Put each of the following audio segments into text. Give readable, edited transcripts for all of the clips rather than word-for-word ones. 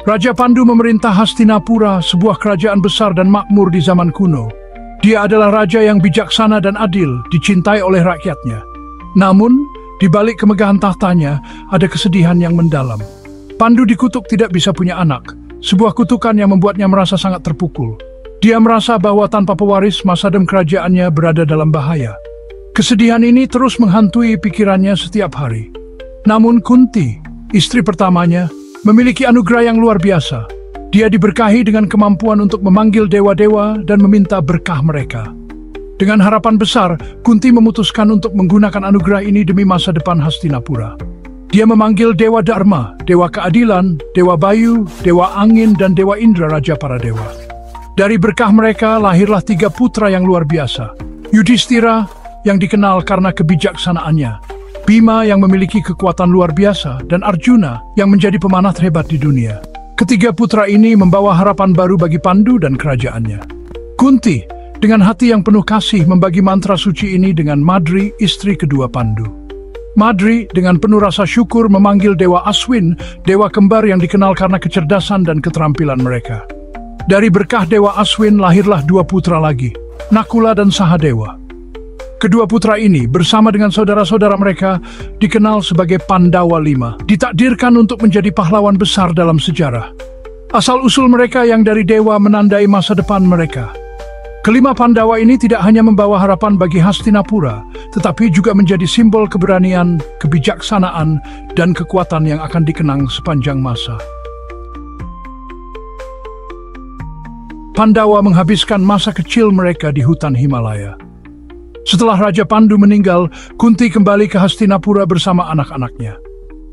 Raja Pandu memerintah Hastinapura, sebuah kerajaan besar dan makmur di zaman kuno. Dia adalah raja yang bijaksana dan adil, dicintai oleh rakyatnya. Namun, di balik kemegahan tahtanya, ada kesedihan yang mendalam. Pandu dikutuk tidak bisa punya anak, sebuah kutukan yang membuatnya merasa sangat terpukul. Dia merasa bahwa tanpa pewaris, masa depan kerajaannya berada dalam bahaya. Kesedihan ini terus menghantui pikirannya setiap hari. Namun Kunti, istri pertamanya, memiliki anugerah yang luar biasa. Dia diberkahi dengan kemampuan untuk memanggil dewa-dewa dan meminta berkah mereka. Dengan harapan besar, Kunti memutuskan untuk menggunakan anugerah ini demi masa depan Hastinapura. Dia memanggil Dewa Dharma, Dewa Keadilan, Dewa Bayu, Dewa Angin, dan Dewa Indra, Raja para Dewa. Dari berkah mereka lahirlah 3 putra yang luar biasa. Yudhistira yang dikenal karena kebijaksanaannya, Bima yang memiliki kekuatan luar biasa, dan Arjuna yang menjadi pemanah terhebat di dunia. Ketiga putra ini membawa harapan baru bagi Pandu dan kerajaannya. Kunti dengan hati yang penuh kasih membagi mantra suci ini dengan Madri, istri kedua Pandu. Madri dengan penuh rasa syukur memanggil Dewa Aswin, dewa kembar yang dikenal karena kecerdasan dan keterampilan mereka. Dari berkah Dewa Aswin lahirlah 2 putra lagi, Nakula dan Sahadewa. Kedua putra ini bersama dengan saudara-saudara mereka dikenal sebagai Pandawa 5, ditakdirkan untuk menjadi pahlawan besar dalam sejarah. Asal-usul mereka yang dari dewa menandai masa depan mereka. Kelima Pandawa ini tidak hanya membawa harapan bagi Hastinapura, tetapi juga menjadi simbol keberanian, kebijaksanaan, dan kekuatan yang akan dikenang sepanjang masa. Pandawa menghabiskan masa kecil mereka di hutan Himalaya. Setelah Raja Pandu meninggal, Kunti kembali ke Hastinapura bersama anak-anaknya.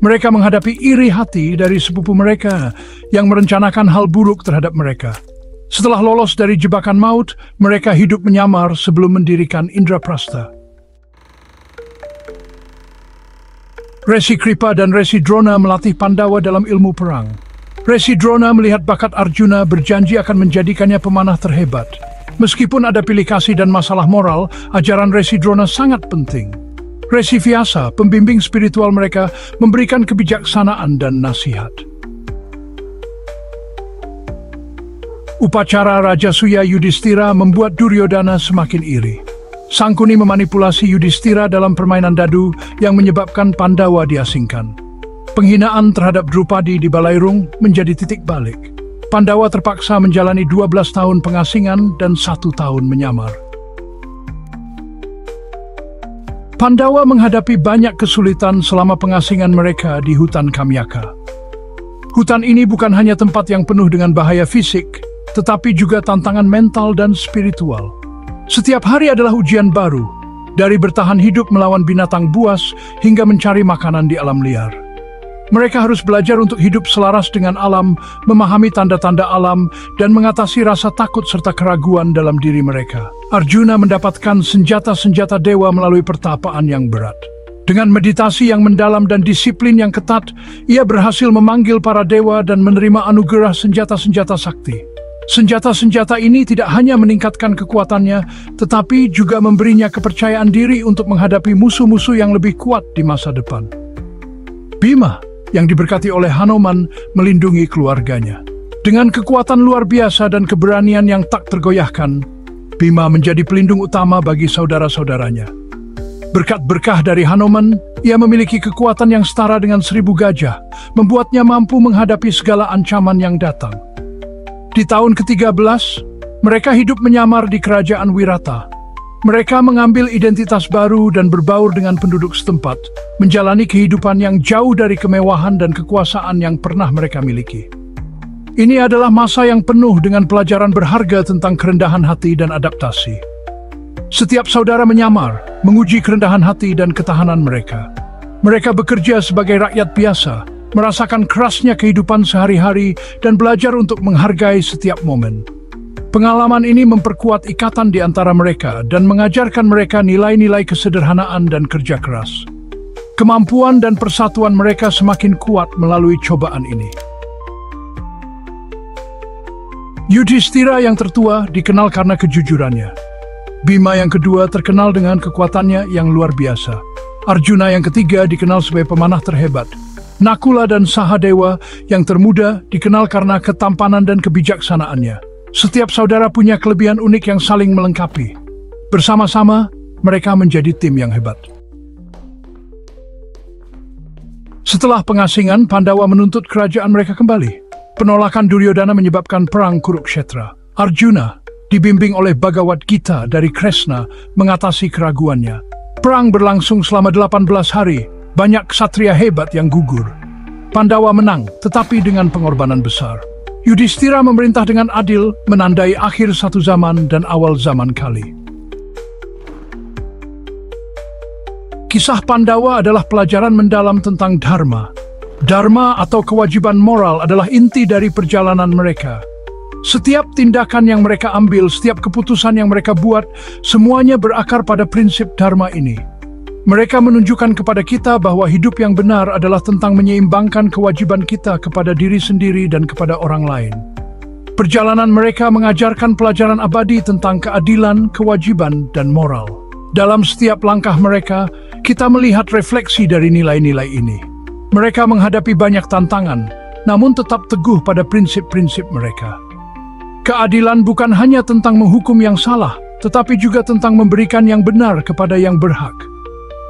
Mereka menghadapi iri hati dari sepupu mereka yang merencanakan hal buruk terhadap mereka. Setelah lolos dari jebakan maut, mereka hidup menyamar sebelum mendirikan Indraprastha. Resi Kripa dan Resi Drona melatih Pandawa dalam ilmu perang. Resi Drona melihat bakat Arjuna berjanji akan menjadikannya pemanah terhebat. Meskipun ada pilih kasih dan masalah moral, ajaran Resi Drona sangat penting. Resi Vyasa, pembimbing spiritual mereka, memberikan kebijaksanaan dan nasihat. Upacara Raja Suya Yudhistira membuat Duryodhana semakin iri. Sangkuni memanipulasi Yudhistira dalam permainan dadu yang menyebabkan Pandawa diasingkan. Penghinaan terhadap Drupadi di Balairung menjadi titik balik. Pandawa terpaksa menjalani 12 tahun pengasingan dan 1 tahun menyamar. Pandawa menghadapi banyak kesulitan selama pengasingan mereka di hutan Kamyaka. Hutan ini bukan hanya tempat yang penuh dengan bahaya fisik, tetapi juga tantangan mental dan spiritual. Setiap hari adalah ujian baru, dari bertahan hidup melawan binatang buas hingga mencari makanan di alam liar. Mereka harus belajar untuk hidup selaras dengan alam, memahami tanda-tanda alam, dan mengatasi rasa takut serta keraguan dalam diri mereka. Arjuna mendapatkan senjata-senjata dewa melalui pertapaan yang berat. Dengan meditasi yang mendalam dan disiplin yang ketat, ia berhasil memanggil para dewa dan menerima anugerah senjata-senjata sakti. Senjata-senjata ini tidak hanya meningkatkan kekuatannya, tetapi juga memberinya kepercayaan diri untuk menghadapi musuh-musuh yang lebih kuat di masa depan. Bima yang diberkati oleh Hanuman melindungi keluarganya. Dengan kekuatan luar biasa dan keberanian yang tak tergoyahkan, Bima menjadi pelindung utama bagi saudara-saudaranya. Berkat berkah dari Hanuman, ia memiliki kekuatan yang setara dengan 1000 gajah, membuatnya mampu menghadapi segala ancaman yang datang. Di tahun ke-13, mereka hidup menyamar di kerajaan Wirata. Mereka mengambil identitas baru dan berbaur dengan penduduk setempat, menjalani kehidupan yang jauh dari kemewahan dan kekuasaan yang pernah mereka miliki. Ini adalah masa yang penuh dengan pelajaran berharga tentang kerendahan hati dan adaptasi. Setiap saudara menyamar, menguji kerendahan hati dan ketahanan mereka. Mereka bekerja sebagai rakyat biasa, merasakan kerasnya kehidupan sehari-hari dan belajar untuk menghargai setiap momen. Pengalaman ini memperkuat ikatan di antara mereka dan mengajarkan mereka nilai-nilai kesederhanaan dan kerja keras. Kemampuan dan persatuan mereka semakin kuat melalui cobaan ini. Yudhistira yang tertua dikenal karena kejujurannya. Bima yang kedua terkenal dengan kekuatannya yang luar biasa. Arjuna yang ketiga dikenal sebagai pemanah terhebat. Nakula dan Sahadewa yang termuda dikenal karena ketampanan dan kebijaksanaannya. Setiap saudara punya kelebihan unik yang saling melengkapi. Bersama-sama, mereka menjadi tim yang hebat. Setelah pengasingan, Pandawa menuntut kerajaan mereka kembali. Penolakan Duryodhana menyebabkan perang Kurukshetra. Arjuna, dibimbing oleh Bhagavad Gita dari Kresna, mengatasi keraguannya. Perang berlangsung selama 18 hari. Banyak ksatria hebat yang gugur. Pandawa menang, tetapi dengan pengorbanan besar. Yudhishthira memerintah dengan adil, menandai akhir satu zaman dan awal zaman Kali. Kisah Pandawa adalah pelajaran mendalam tentang dharma. Dharma atau kewajiban moral adalah inti dari perjalanan mereka. Setiap tindakan yang mereka ambil, setiap keputusan yang mereka buat, semuanya berakar pada prinsip dharma ini. Mereka menunjukkan kepada kita bahwa hidup yang benar adalah tentang menyeimbangkan kewajiban kita kepada diri sendiri dan kepada orang lain. Perjalanan mereka mengajarkan pelajaran abadi tentang keadilan, kewajiban, dan moral. Dalam setiap langkah mereka, kita melihat refleksi dari nilai-nilai ini. Mereka menghadapi banyak tantangan, namun tetap teguh pada prinsip-prinsip mereka. Keadilan bukan hanya tentang menghukum yang salah, tetapi juga tentang memberikan yang benar kepada yang berhak.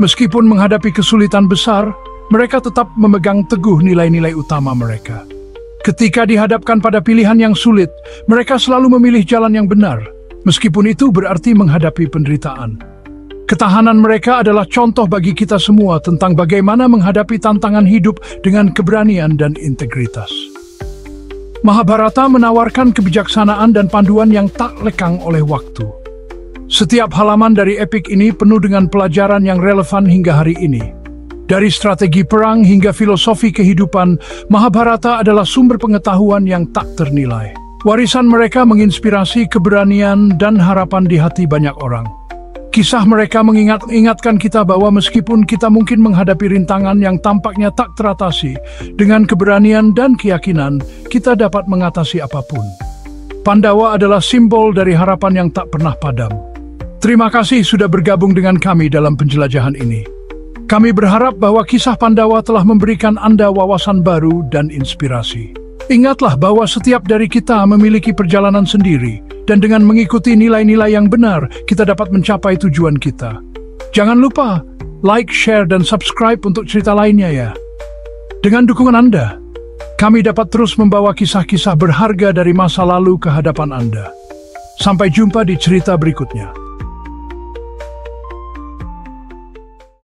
Meskipun menghadapi kesulitan besar, mereka tetap memegang teguh nilai-nilai utama mereka. Ketika dihadapkan pada pilihan yang sulit, mereka selalu memilih jalan yang benar, meskipun itu berarti menghadapi penderitaan. Ketahanan mereka adalah contoh bagi kita semua tentang bagaimana menghadapi tantangan hidup dengan keberanian dan integritas. Mahabharata menawarkan kebijaksanaan dan panduan yang tak lekang oleh waktu. Setiap halaman dari epik ini penuh dengan pelajaran yang relevan hingga hari ini. Dari strategi perang hingga filosofi kehidupan, Mahabharata adalah sumber pengetahuan yang tak ternilai. Warisan mereka menginspirasi keberanian dan harapan di hati banyak orang. Kisah mereka mengingatkan kita bahwa meskipun kita mungkin menghadapi rintangan yang tampaknya tak teratasi, dengan keberanian dan keyakinan, kita dapat mengatasi apapun. Pandawa adalah simbol dari harapan yang tak pernah padam. Terima kasih sudah bergabung dengan kami dalam penjelajahan ini. Kami berharap bahwa kisah Pandawa telah memberikan Anda wawasan baru dan inspirasi. Ingatlah bahwa setiap dari kita memiliki perjalanan sendiri, dan dengan mengikuti nilai-nilai yang benar, kita dapat mencapai tujuan kita. Jangan lupa like, share, dan subscribe untuk cerita lainnya ya. Dengan dukungan Anda, kami dapat terus membawa kisah-kisah berharga dari masa lalu ke hadapan Anda. Sampai jumpa di cerita berikutnya.